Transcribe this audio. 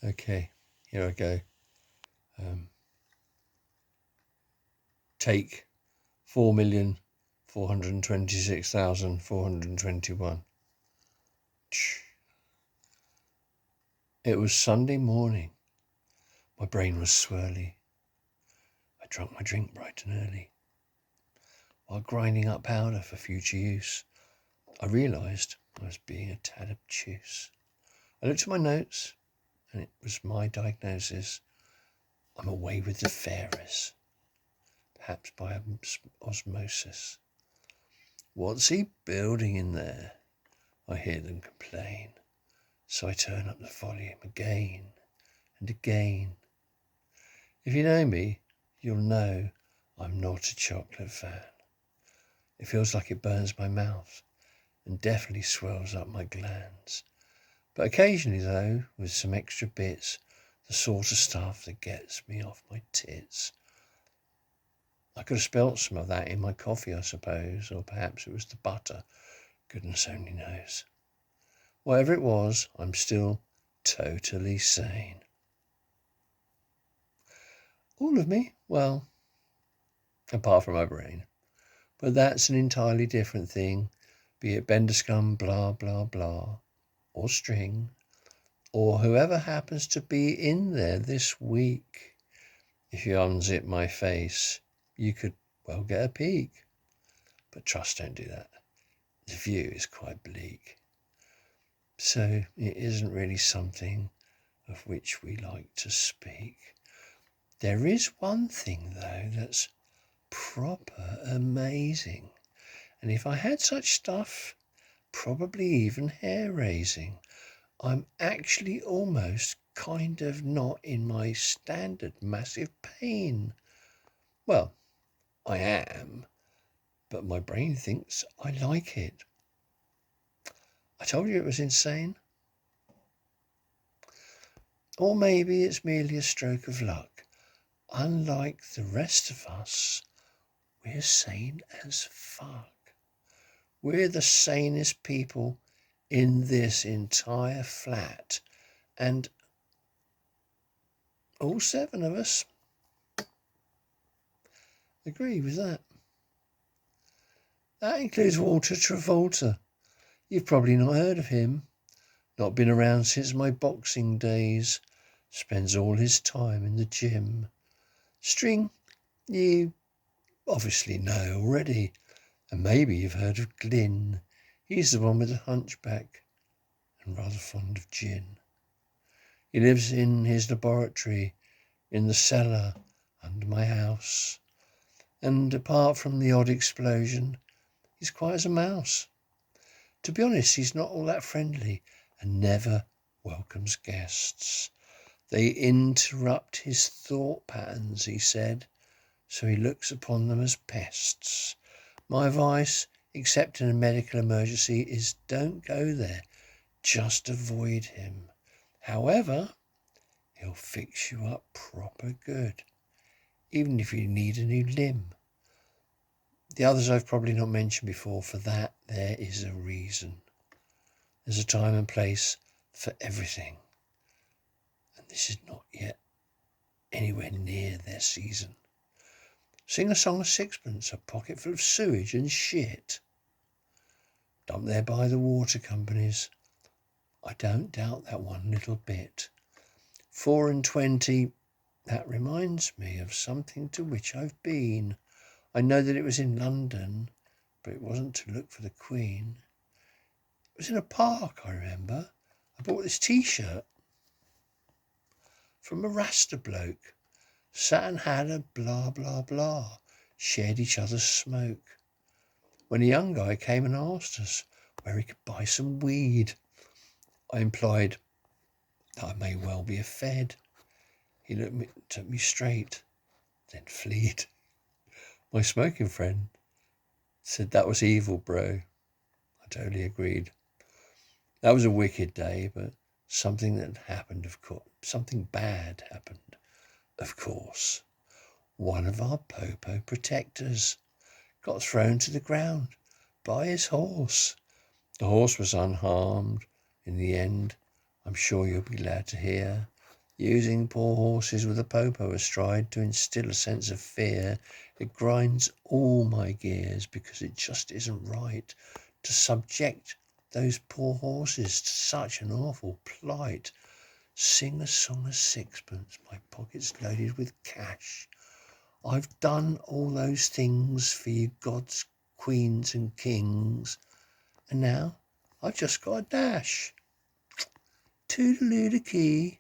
Okay, here I go. Take 4,426,421. It was Sunday morning. My brain was swirly. I drank my drink bright and early. While grinding up powder for future use, I realised I was being a tad obtuse. I looked at my notes, and it was my diagnosis. I'm away with the fairies, perhaps by osmosis. What's he building in there? I hear them complain. So I turn up the volume again and again. If you know me, you'll know I'm not a chocolate fan. It feels like it burns my mouth and definitely swells up my glands. But occasionally, though, with some extra bits, the sort of stuff that gets me off my tits. I could have spelt some of that in my coffee, I suppose, or perhaps it was the butter. Goodness only knows. Whatever it was, I'm still totally sane. All of me? Well, apart from my brain. But that's an entirely different thing, be it Benderscum, blah, blah, blah, or String, or whoever happens to be in there this week. If you unzip my face, you could, well, get a peek. But trust, don't do that. The view is quite bleak. So it isn't really something of which we like to speak. There is one thing, though, that's proper amazing. And if I had such stuff, probably even hair-raising, I'm actually almost kind of not in my standard massive pain. Well, I am, but my brain thinks I like it. I told you it was insane. Or maybe it's merely a stroke of luck. Unlike the rest of us, we're sane as fuck. We're the sanest people in this entire flat, and all 7 of us agree with that. That includes Walter Travolta. You've probably not heard of him. Not been around since my boxing days. Spends all his time in the gym. String, you obviously know already. And maybe you've heard of Glyn. He's the one with the hunchback and rather fond of gin. He lives in his laboratory in the cellar under my house. And apart from the odd explosion, he's quiet as a mouse. To be honest, he's not all that friendly and never welcomes guests. They interrupt his thought patterns, he said, so he looks upon them as pests. My advice, except in a medical emergency, is don't go there. Just avoid him. However, he'll fix you up proper good, even if you need a new limb. The others I've probably not mentioned before. For that, there is a reason. There's a time and place for everything. And this is not yet anywhere near their season. Sing a song of sixpence, a pocket full of sewage and shit. Dumped there by the water companies. I don't doubt that one little bit. 4 and 20, that reminds me of something to which I've been. I know that it was in London, but it wasn't to look for the Queen. It was in a park, I remember. I bought this T-shirt from a Rasta bloke. Sat and had a blah, blah, blah. Shared each other's smoke. When a young guy came and asked us where he could buy some weed, I implied that I may well be a fed. He looked at me straight, then fleed. My smoking friend said that was evil, bro. I totally agreed. That was a wicked day, but something that happened, of course. Something bad happened, of course. One of our Popo protectors got thrown to the ground by his horse. The horse was unharmed in the end, I'm sure you'll be glad to hear. Using poor horses with a popo astride to instill a sense of fear. It grinds all my gears because it just isn't right to subject those poor horses to such an awful plight. Sing a song of sixpence, my pockets loaded with cash. I've done all those things for you gods, queens and kings, and now I've just got a dash. Toodaloo the key.